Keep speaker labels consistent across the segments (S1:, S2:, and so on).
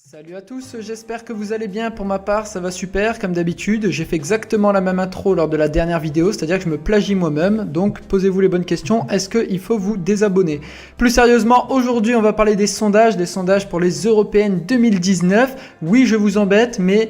S1: Salut à tous, j'espère que vous allez bien. Pour ma part, ça va super, comme d'habitude. J'ai fait exactement la même intro lors de la dernière vidéo, c'est-à-dire que je me plagie moi-même. Donc, posez-vous les bonnes questions. Est-ce qu'il faut vous désabonner? Plus sérieusement, aujourd'hui, on va parler des sondages pour les européennes 2019. Oui, je vous embête, mais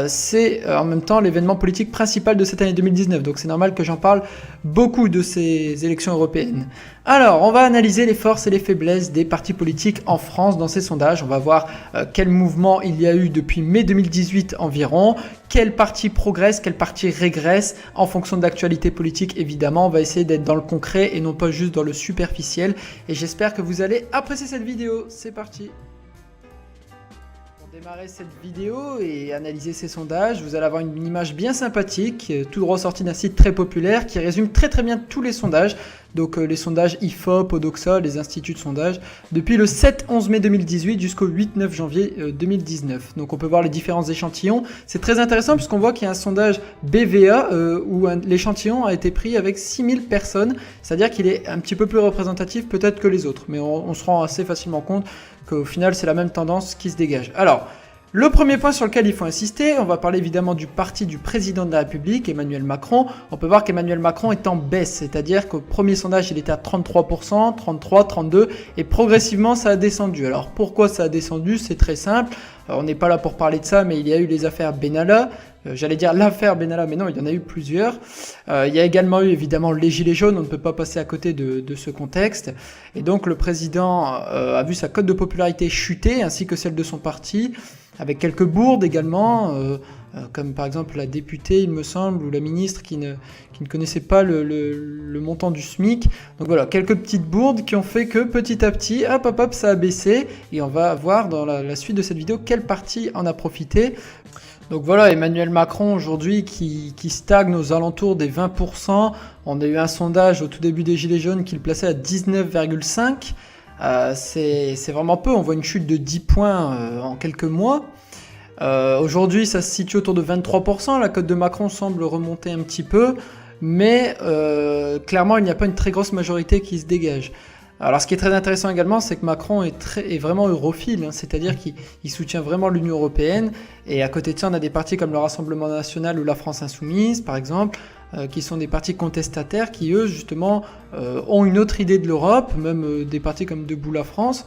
S1: c'est en même temps l'événement politique principal de cette année 2019. Donc, c'est normal que j'en parle beaucoup de ces élections européennes. Alors, on va analyser les forces et les faiblesses des partis politiques en France dans ces sondages. On va voir quel mouvement il y a eu depuis mai 2018 environ, quel parti progresse, quel parti régresse en fonction de l'actualité politique évidemment. On va essayer d'être dans le concret et non pas juste dans le superficiel. Et j'espère que vous allez apprécier cette vidéo. C'est parti! Pour démarrer cette vidéo et analyser ces sondages, vous allez avoir une image bien sympathique, tout ressorti d'un site très populaire qui résume très bien tous les sondages. Donc les sondages IFOP, Odoxa, les instituts de sondage, depuis le 7-11 mai 2018 jusqu'au 8-9 janvier 2019. Donc on peut voir les différents échantillons. C'est très intéressant puisqu'on voit qu'il y a un sondage BVA où l'échantillon a été pris avec 6000 personnes. C'est-à-dire qu'il est un petit peu plus représentatif peut-être que les autres. Mais on se rend assez facilement compte qu'au final c'est la même tendance qui se dégage. Alors, le premier point sur lequel il faut insister, on va parler évidemment du parti du président de la République, Emmanuel Macron. On peut voir qu'Emmanuel Macron est en baisse, c'est-à-dire qu'au premier sondage, il était à 33%, 33, 32, et progressivement, ça a descendu. Alors, pourquoi ça a descendu? C'est très simple. On n'est pas là pour parler de ça, mais il y a eu les affaires Benalla. J'allais dire l'affaire Benalla, mais non, il y en a eu plusieurs. Il y a également eu évidemment les gilets jaunes, on ne peut pas passer à côté de ce contexte. Et donc, le président a vu sa cote de popularité chuter, ainsi que celle de son parti, avec quelques bourdes également, comme par exemple la députée, il me semble, ou la ministre qui ne connaissait pas le montant du SMIC. Donc voilà, quelques petites bourdes qui ont fait que petit à petit, hop, ça a baissé. Et on va voir dans la suite de cette vidéo quel parti en a profité. Donc voilà, Emmanuel Macron aujourd'hui qui stagne aux alentours des 20%. On a eu un sondage au tout début des Gilets jaunes qui le plaçait à 19,5%. C'est vraiment peu, on voit une chute de 10 points en quelques mois. Aujourd'hui ça se situe autour de 23%, la cote de Macron semble remonter un petit peu, mais clairement il n'y a pas une très grosse majorité qui se dégage. Alors ce qui est très intéressant également, c'est que Macron est vraiment europhile, hein, c'est-à-dire qu'il soutient vraiment l'Union européenne, et à côté de ça on a des partis comme le Rassemblement national ou la France insoumise par exemple, qui sont des partis contestataires qui eux justement ont une autre idée de l'Europe, même des partis comme Debout la France,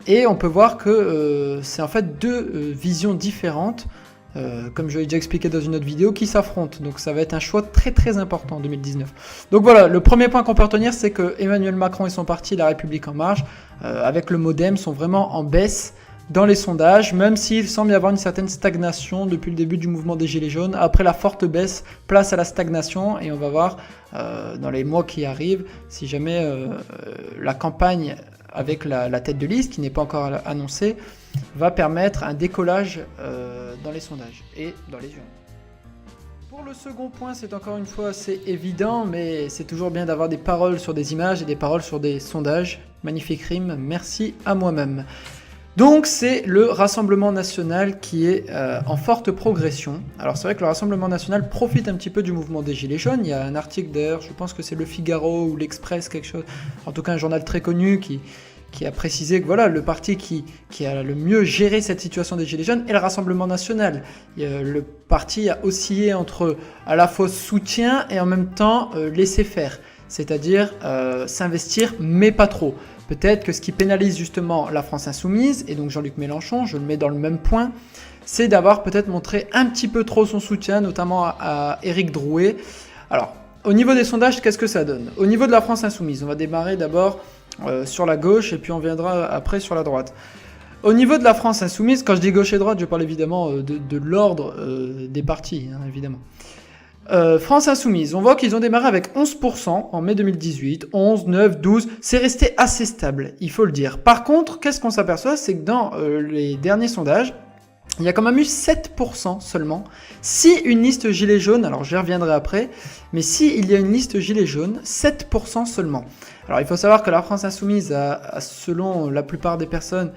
S1: et on peut voir que c'est en fait deux visions différentes, comme je l'ai déjà expliqué dans une autre vidéo, qui s'affrontent. Donc ça va être un choix très important en 2019. Donc voilà, le premier point qu'on peut retenir, c'est que Emmanuel Macron et son parti La République En Marche, avec le MoDem, sont vraiment en baisse dans les sondages, même s'il semble y avoir une certaine stagnation depuis le début du mouvement des Gilets jaunes. Après la forte baisse, place à la stagnation, et on va voir dans les mois qui arrivent, si jamais la campagne avec la tête de liste, qui n'est pas encore annoncée, va permettre un décollage dans les sondages et dans les urnes. Pour le second point, c'est encore une fois assez évident, mais c'est toujours bien d'avoir des paroles sur des images et des paroles sur des sondages. Magnifique rime, merci à moi-même. Donc c'est le Rassemblement national qui est en forte progression. Alors c'est vrai que le Rassemblement national profite un petit peu du mouvement des Gilets jaunes. Il y a un article d'ailleurs, je pense que c'est Le Figaro ou l'Express, quelque chose, en tout cas un journal très connu qui a précisé que voilà, le parti qui a le mieux géré cette situation des Gilets jaunes est le Rassemblement national. Le parti a oscillé entre à la fois soutien et en même temps laisser faire, c'est-à-dire s'investir mais pas trop. Peut-être que ce qui pénalise justement la France insoumise, et donc Jean-Luc Mélenchon, je le mets dans le même point, c'est d'avoir peut-être montré un petit peu trop son soutien, notamment à Éric Drouet. Alors, au niveau des sondages, qu'est-ce que ça donne? Au niveau de la France insoumise, on va démarrer d'abord sur la gauche, et puis on viendra après sur la droite. Au niveau de la France insoumise, quand je dis gauche et droite, je parle évidemment de l'ordre des partis, hein, évidemment. France Insoumise, on voit qu'ils ont démarré avec 11% en mai 2018, 11, 9, 12, c'est resté assez stable, il faut le dire. Par contre, qu'est-ce qu'on s'aperçoit, c'est que dans les derniers sondages, il y a quand même eu 7% seulement. Si une liste gilet jaune, alors j'y reviendrai après, mais si il y a une liste gilet jaune, 7% seulement. Alors il faut savoir que la France Insoumise selon la plupart des personnes,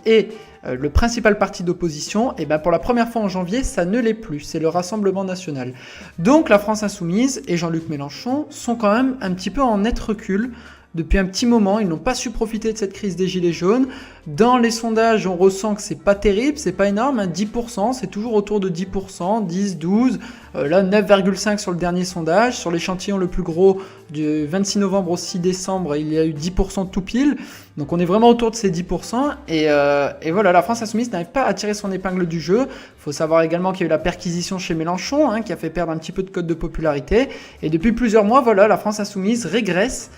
S1: est le principal parti d'opposition, et bien pour la première fois en janvier, ça ne l'est plus, c'est le Rassemblement national. Donc la France Insoumise et Jean-Luc Mélenchon sont quand même un petit peu en net recul depuis un petit moment. Ils n'ont pas su profiter de cette crise des gilets jaunes. Dans les sondages, on ressent que c'est pas terrible, c'est pas énorme, hein, 10%, c'est toujours autour de 10%, 10, 12, là 9,5 sur le dernier sondage. Sur l'échantillon le plus gros du 26 novembre au 6 décembre, il y a eu 10% tout pile. Donc on est vraiment autour de ces 10%. Et voilà, la France Insoumise n'arrive pas à tirer son épingle du jeu. Il faut savoir également qu'il y a eu la perquisition chez Mélenchon, hein, qui a fait perdre un petit peu de cote de popularité. Et depuis plusieurs mois, voilà, la France Insoumise régresse.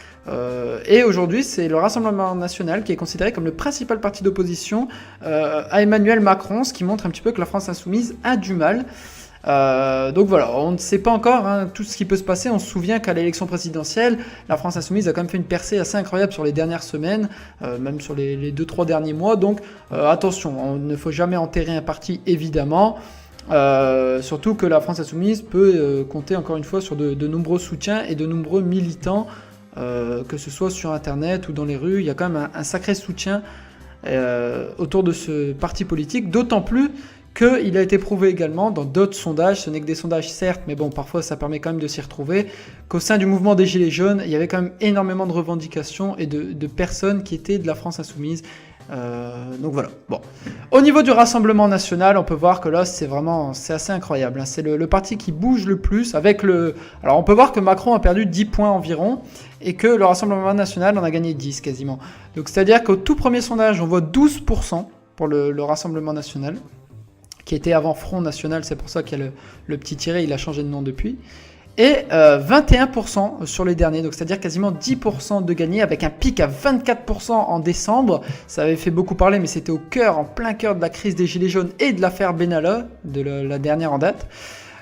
S1: Et aujourd'hui, c'est le Rassemblement National qui est considéré comme le principal parti d'opposition à Emmanuel Macron, ce qui montre un petit peu que la France Insoumise a du mal. Donc voilà, on ne sait pas encore tout ce qui peut se passer. On se souvient qu'à l'élection présidentielle, la France Insoumise a quand même fait une percée assez incroyable sur les dernières semaines, même sur les 2-3 derniers mois. Donc attention, il ne faut jamais enterrer un parti, évidemment. Surtout que la France Insoumise peut compter encore une fois sur de nombreux soutiens et de nombreux militants, que ce soit sur internet ou dans les rues. Il y a quand même un sacré soutien autour de ce parti politique, d'autant plus qu'il a été prouvé également dans d'autres sondages, ce n'est que des sondages certes, mais bon, parfois ça permet quand même de s'y retrouver, qu'au sein du mouvement des Gilets jaunes, il y avait quand même énormément de revendications et de personnes qui étaient de la France Insoumise. Donc voilà. Bon. Au niveau du Rassemblement National, on peut voir que là, c'est assez incroyable, hein. C'est le parti qui bouge le plus avec Alors on peut voir que Macron a perdu 10 points environ et que le Rassemblement National en a gagné 10 quasiment. Donc c'est-à-dire qu'au tout premier sondage, on voit 12% pour le Rassemblement National, qui était avant Front National, c'est pour ça qu'il y a le petit tiré, il a changé de nom depuis. Et 21% sur les derniers, donc c'est-à-dire quasiment 10% de gagné, avec un pic à 24% en décembre. Ça avait fait beaucoup parler, mais c'était en plein cœur de la crise des Gilets jaunes et de l'affaire Benalla, de la dernière en date.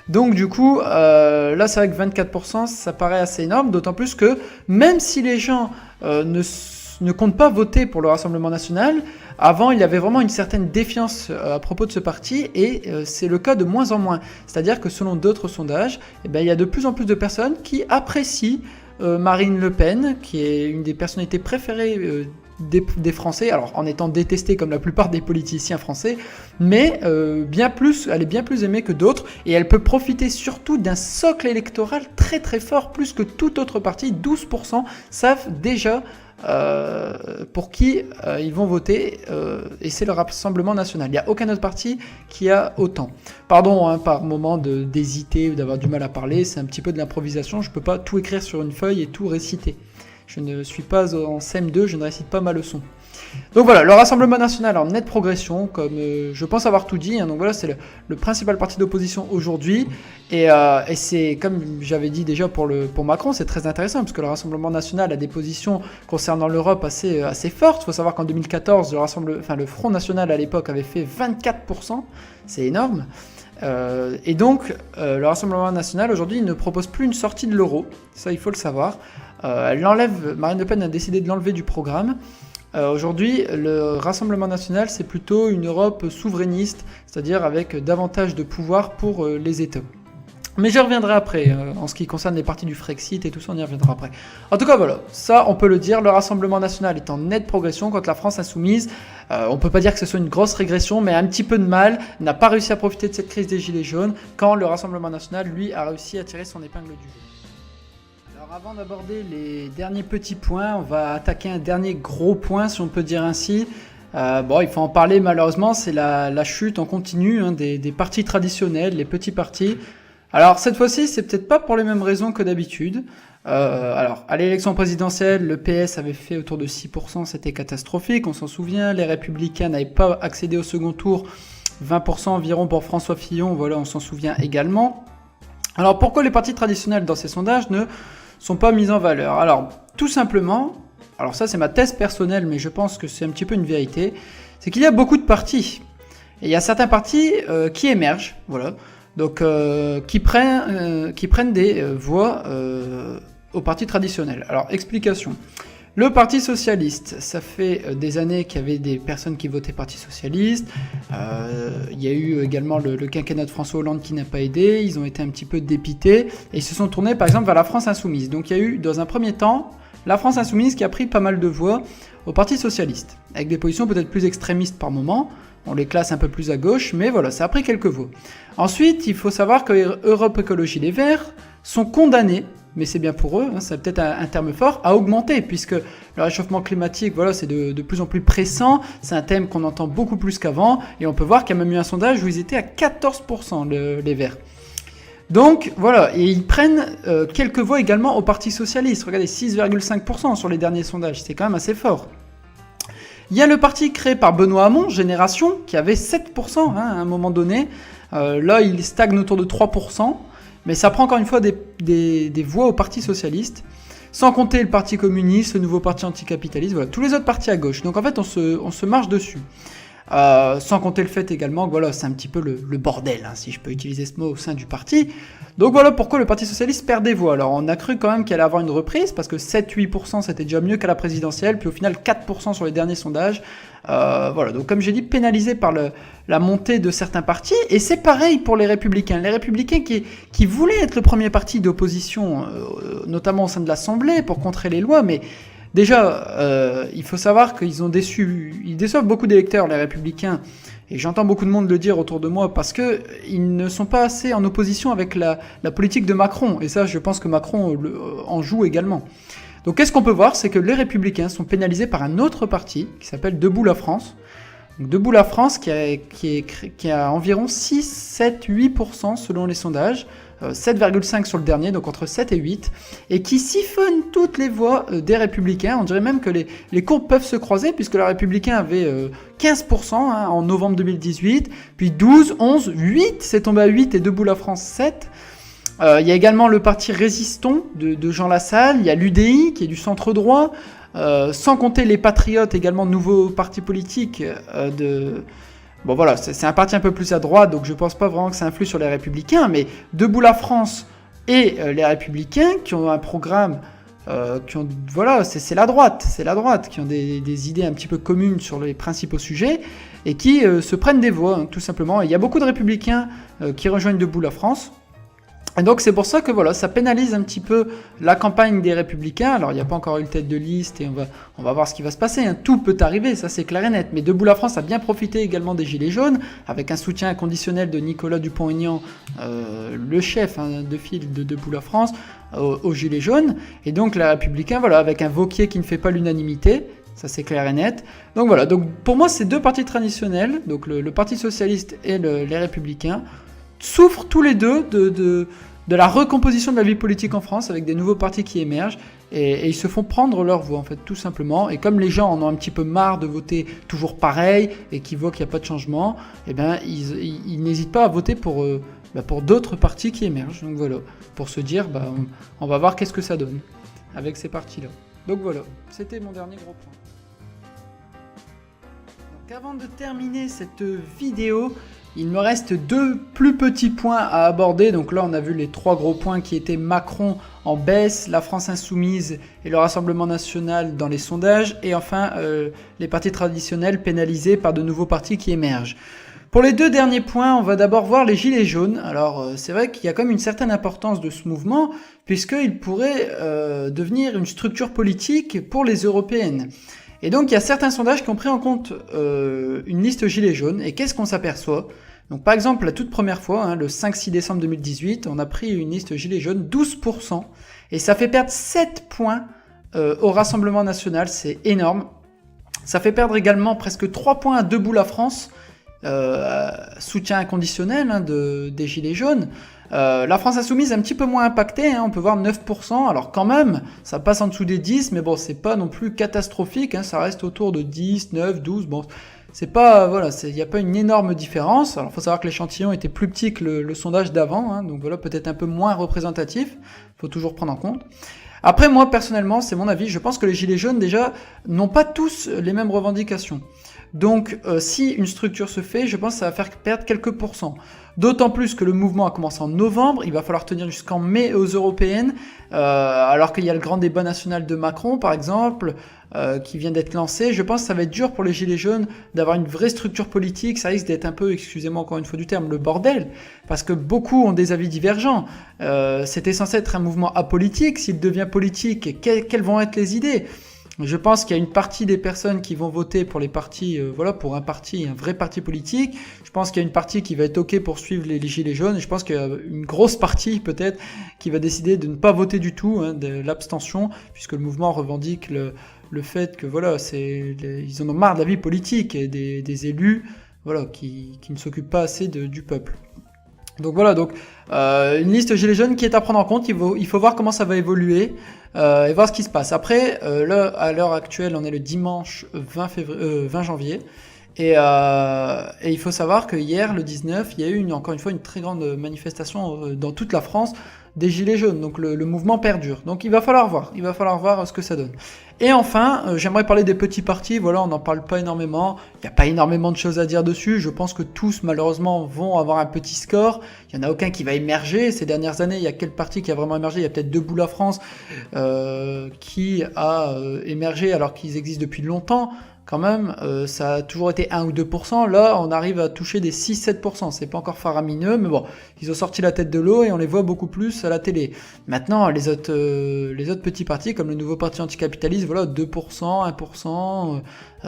S1: Donc du coup, là c'est vrai que 24%, ça paraît assez énorme, d'autant plus que même si les gens ne comptent pas voter pour le Rassemblement National, avant il y avait vraiment une certaine défiance à propos de ce parti, et c'est le cas de moins en moins. C'est-à-dire que selon d'autres sondages, il y a de plus en plus de personnes qui apprécient Marine Le Pen, qui est une des personnalités préférées des Français, alors en étant détestée comme la plupart des politiciens français, mais elle est bien plus aimée que d'autres, et elle peut profiter surtout d'un socle électoral très très fort, plus que tout autre parti. 12% savent déjà pour qui ils vont voter, et c'est le Rassemblement National. Il n'y a aucun autre parti qui a autant. Pardon par moment d'hésiter ou d'avoir du mal à parler, c'est un petit peu de l'improvisation, je ne peux pas tout écrire sur une feuille et tout réciter. Je ne suis pas en CM2, je ne récite pas ma leçon. Donc voilà, le Rassemblement National en nette progression, comme je pense avoir tout dit, hein. Donc voilà, c'est le principal parti d'opposition aujourd'hui, et c'est, comme j'avais dit déjà pour Macron, c'est très intéressant, parce que le Rassemblement National a des positions concernant l'Europe assez fortes. Il faut savoir qu'en 2014, le Front National à l'époque avait fait 24%, c'est énorme. Et donc, le Rassemblement National aujourd'hui ne propose plus une sortie de l'euro, ça il faut le savoir. Marine Le Pen a décidé de l'enlever du programme. Aujourd'hui, le Rassemblement National, c'est plutôt une Europe souverainiste, c'est-à-dire avec davantage de pouvoir pour les États. Mais j'y reviendrai après, en ce qui concerne les partis du Frexit et tout ça, on y reviendra après. En tout cas, voilà, ça on peut le dire, le Rassemblement National est en nette progression contre la France Insoumise. On peut pas dire que ce soit une grosse régression, mais un petit peu de mal, n'a pas réussi à profiter de cette crise des Gilets jaunes, quand le Rassemblement National, lui, a réussi à tirer son épingle du jeu. Avant d'aborder les derniers petits points, on va attaquer un dernier gros point, si on peut dire ainsi. Il faut en parler malheureusement, c'est la chute en continu des partis traditionnels, les petits partis. Alors cette fois-ci, c'est peut-être pas pour les mêmes raisons que d'habitude. Alors à l'élection présidentielle, le PS avait fait autour de 6%, c'était catastrophique, on s'en souvient. Les Républicains n'avaient pas accédé au second tour, 20% environ pour François Fillon, voilà, on s'en souvient également. Alors pourquoi les partis traditionnels dans ces sondages ne sont pas mis en valeur? Alors, tout simplement, alors ça c'est ma thèse personnelle, mais je pense que c'est un petit peu une vérité, c'est qu'il y a beaucoup de partis. Et il y a certains partis qui émergent, voilà, donc qui prennent des voix aux partis traditionnels. Alors, explication. Le Parti Socialiste, ça fait des années qu'il y avait des personnes qui votaient Parti Socialiste. Il y a eu également le quinquennat de François Hollande qui n'a pas aidé. Ils ont été un petit peu dépités et ils se sont tournés par exemple vers la France Insoumise. Donc il y a eu dans un premier temps la France Insoumise qui a pris pas mal de voix au Parti Socialiste, avec des positions peut-être plus extrémistes par moment. On les classe un peu plus à gauche, mais voilà, ça a pris quelques voix. Ensuite, il faut savoir que Europe Écologie Les Verts, sont condamnés, mais c'est bien pour eux, hein, c'est peut-être un terme fort, à augmenter, puisque le réchauffement climatique, voilà, c'est de plus en plus pressant, c'est un thème qu'on entend beaucoup plus qu'avant, et on peut voir qu'il y a même eu un sondage où ils étaient à 14%, les Verts. Donc voilà, et ils prennent quelques voix également au Parti Socialiste, regardez, 6,5% sur les derniers sondages, c'est quand même assez fort. Il y a le parti créé par Benoît Hamon, Génération, qui avait 7% hein, à un moment donné, là il stagne autour de 3%, mais ça prend encore une fois des voix au Parti Socialiste, sans compter le Parti Communiste, le nouveau Parti Anticapitaliste, voilà, tous les autres partis à gauche. Donc en fait, on se marche dessus. Sans compter le fait également que voilà, c'est un petit peu le bordel, hein, si je peux utiliser ce mot, au sein du parti. Donc voilà pourquoi le Parti Socialiste perd des voix. Alors on a cru quand même qu'il allait avoir une reprise, parce que 7-8% c'était déjà mieux qu'à la présidentielle, puis au final 4% sur les derniers sondages. Voilà, donc comme j'ai dit, pénalisé par la montée de certains partis, et c'est pareil pour les Républicains. Les Républicains qui voulaient être le premier parti d'opposition, notamment au sein de l'Assemblée, pour contrer les lois, mais déjà, il faut savoir qu'ils déçoivent beaucoup d'électeurs, les Républicains, et j'entends beaucoup de monde le dire autour de moi, parce qu'ils ne sont pas assez en opposition avec la politique de Macron, et ça, je pense que Macron en joue également. Donc qu'est-ce qu'on peut voir, c'est que les Républicains sont pénalisés par un autre parti, qui s'appelle Debout la France. Donc, Debout la France, qui a environ 6, 7, 8% selon les sondages, 7,5 sur le dernier, donc entre 7 et 8, et qui siphonne toutes les voix des Républicains. On dirait même que les courbes peuvent se croiser, puisque les Républicains avaient 15% hein, en novembre 2018, puis 12, 11, 8, c'est tombé à 8, et Debout la France 7. Il y a également le parti Résistons de Jean Lassalle, il y a l'UDI qui est du centre droit, sans compter les Patriotes, également nouveau parti politique Bon voilà, c'est un parti un peu plus à droite, donc je pense pas vraiment que ça influe sur les Républicains, mais Debout la France et les Républicains qui ont un programme, voilà, c'est la droite, qui ont des idées un petit peu communes sur les principaux sujets, et qui se prennent des voix, hein, tout simplement. Et il y a beaucoup de Républicains qui rejoignent Debout la France. Et donc c'est pour ça que voilà, ça pénalise un petit peu la campagne des Républicains. Alors il n'y a pas encore eu le tête de liste et on va voir ce qui va se passer, hein. Tout peut arriver, ça c'est clair et net. Mais Debout la France a bien profité également des Gilets jaunes, avec un soutien inconditionnel de Nicolas Dupont-Aignan, le chef hein, de file de Debout la France, aux Gilets jaunes. Et donc les Républicains, voilà, avec un Wauquiez qui ne fait pas l'unanimité, ça c'est clair et net. Donc voilà, donc pour moi ces deux partis traditionnels, donc le Parti Socialiste et les Républicains, souffrent tous les deux de la recomposition de la vie politique en France, avec des nouveaux partis qui émergent, et ils se font prendre leur voix en fait, tout simplement. Et comme les gens en ont un petit peu marre de voter toujours pareil, et qu'ils voient qu'il n'y a pas de changement, eh ben, ils n'hésitent pas à voter pour d'autres partis qui émergent. Donc voilà, pour se dire, on va voir qu'est-ce que ça donne avec ces partis-là. Donc voilà, c'était mon dernier gros point. Donc avant de terminer cette vidéo, il me reste deux plus petits points à aborder. Donc là, on a vu les trois gros points qui étaient Macron en baisse, la France insoumise et le Rassemblement national dans les sondages, et enfin les partis traditionnels pénalisés par de nouveaux partis qui émergent. Pour les deux derniers points, on va d'abord voir les Gilets jaunes. Alors c'est vrai qu'il y a quand même une certaine importance de ce mouvement, puisqu'il pourrait devenir une structure politique pour les européennes. Et donc il y a certains sondages qui ont pris en compte une liste Gilets jaunes, et qu'est-ce qu'on s'aperçoit ? Donc par exemple, la toute première fois, hein, le 5-6 décembre 2018, on a pris une liste Gilets jaunes, 12%, et ça fait perdre 7 points au Rassemblement national, c'est énorme. Ça fait perdre également presque 3 points à Debout la France, soutien inconditionnel hein, des Gilets jaunes. La France insoumise est un petit peu moins impactée, hein, on peut voir 9%, alors quand même, ça passe en dessous des 10, mais bon, c'est pas non plus catastrophique, hein, ça reste autour de 10, 9, 12, bon, c'est pas, voilà, il n'y a pas une énorme différence. Alors il faut savoir que l'échantillon était plus petit que le sondage d'avant, hein, donc voilà, peut-être un peu moins représentatif, faut toujours prendre en compte. Après, moi, personnellement, c'est mon avis, je pense que les Gilets jaunes, déjà, n'ont pas tous les mêmes revendications. Donc, si une structure se fait, je pense que ça va faire perdre quelques pourcents. D'autant plus que le mouvement a commencé en novembre, il va falloir tenir jusqu'en mai aux européennes, alors qu'il y a le grand débat national de Macron, par exemple, qui vient d'être lancé. Je pense que ça va être dur pour les Gilets jaunes d'avoir une vraie structure politique, ça risque d'être un peu, excusez-moi encore une fois du terme, le bordel, parce que beaucoup ont des avis divergents. C'était censé être un mouvement apolitique, s'il devient politique, quelles vont être les idées ? Je pense qu'il y a une partie des personnes qui vont voter pour les partis, voilà, pour un parti, un vrai parti politique. Je pense qu'il y a une partie qui va être OK pour suivre les gilets jaunes. Et je pense qu'il y a une grosse partie, peut-être, qui va décider de ne pas voter du tout, hein, de l'abstention, puisque le mouvement revendique le fait que, voilà, ils en ont marre de la vie politique et des élus, voilà, qui ne s'occupent pas assez du peuple. Donc voilà, une liste gilets jaunes qui est à prendre en compte. Il faut voir comment ça va évoluer et voir ce qui se passe. Après, là, à l'heure actuelle, on est le dimanche 20 janvier. Et il faut savoir que hier, le 19, il y a eu encore une fois une très grande manifestation dans toute la France des gilets jaunes. Donc le mouvement perdure. Donc il va falloir voir ce que ça donne. Et enfin, j'aimerais parler des petits partis. Voilà, on n'en parle pas énormément. Il n'y a pas énormément de choses à dire dessus. Je pense que tous, malheureusement, vont avoir un petit score. Il n'y en a aucun qui va émerger. Ces dernières années, il y a quel parti qui a vraiment émergé? Il y a peut-être Debout la France qui a émergé alors qu'ils existent depuis longtemps. Quand même, ça a toujours été 1 ou 2%. Là, on arrive à toucher des 6-7%. C'est pas encore faramineux, mais bon, ils ont sorti la tête de l'eau et on les voit beaucoup plus à la télé. Maintenant, les autres petits partis, comme le nouveau parti anticapitaliste, voilà, 2%, 1%,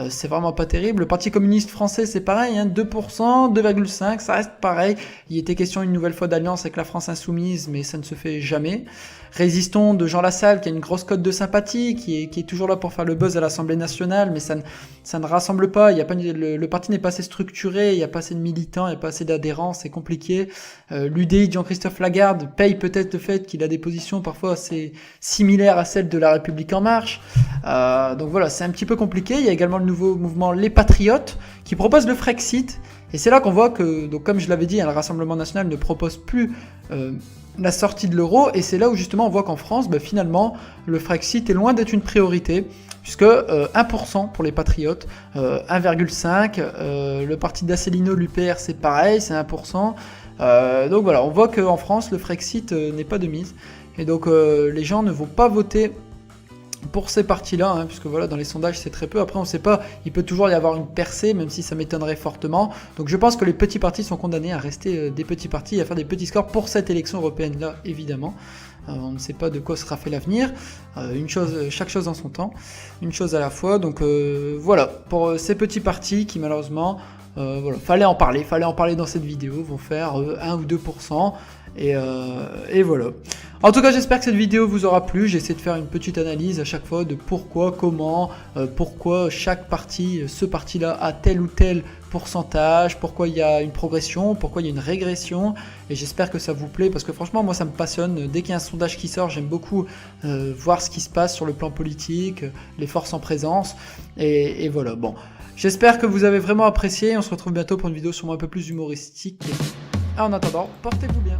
S1: c'est vraiment pas terrible. Le Parti communiste français, c'est pareil, hein, 2%, 2,5%, ça reste pareil. Il était question une nouvelle fois d'alliance avec la France insoumise, mais ça ne se fait jamais. Résistons de Jean Lassalle, qui a une grosse cote de sympathie, qui est toujours là pour faire le buzz à l'Assemblée nationale, mais ça ne rassemble pas. Le parti n'est pas assez structuré, il n'y a pas assez de militants, il n'y a pas assez d'adhérents, c'est compliqué. L'UDI de Jean-Christophe Lagarde paye peut-être le fait qu'il a des positions parfois assez similaires à celles de La République En Marche. Donc voilà, c'est un petit peu compliqué. Il y a également le nouveau mouvement Les Patriotes, qui propose le Frexit. Et c'est là qu'on voit que, donc comme je l'avais dit, le Rassemblement National ne propose plus la sortie de l'euro, et c'est là où justement on voit qu'en France, finalement, le Frexit est loin d'être une priorité, puisque 1% pour les Patriotes, 1,5%, le parti d'Asselineau, l'UPR, c'est pareil, c'est 1%. Donc voilà, on voit qu'en France, le Frexit n'est pas de mise, et donc les gens ne vont pas voter pour ces partis-là, hein, puisque voilà, dans les sondages c'est très peu. Après on ne sait pas, il peut toujours y avoir une percée, même si ça m'étonnerait fortement. Donc je pense que les petits partis sont condamnés à rester des petits partis et à faire des petits scores pour cette élection européenne-là, évidemment. On ne sait pas de quoi sera fait l'avenir. Chaque chose en son temps, une chose à la fois. Donc voilà, pour ces petits partis qui malheureusement, voilà, fallait en parler dans cette vidéo, vont faire 1 ou 2%. Et voilà. En tout cas, j'espère que cette vidéo vous aura plu. J'essaie de faire une petite analyse à chaque fois de pourquoi, comment, pourquoi chaque parti, ce parti-là a tel ou tel pourcentage, pourquoi il y a une progression, pourquoi il y a une régression. Et j'espère que ça vous plaît parce que franchement, moi ça me passionne. Dès qu'il y a un sondage qui sort, j'aime beaucoup voir ce qui se passe sur le plan politique, les forces en présence. Et voilà, bon. J'espère que vous avez vraiment apprécié. On se retrouve bientôt pour une vidéo sûrement un peu plus humoristique. En attendant, portez-vous bien.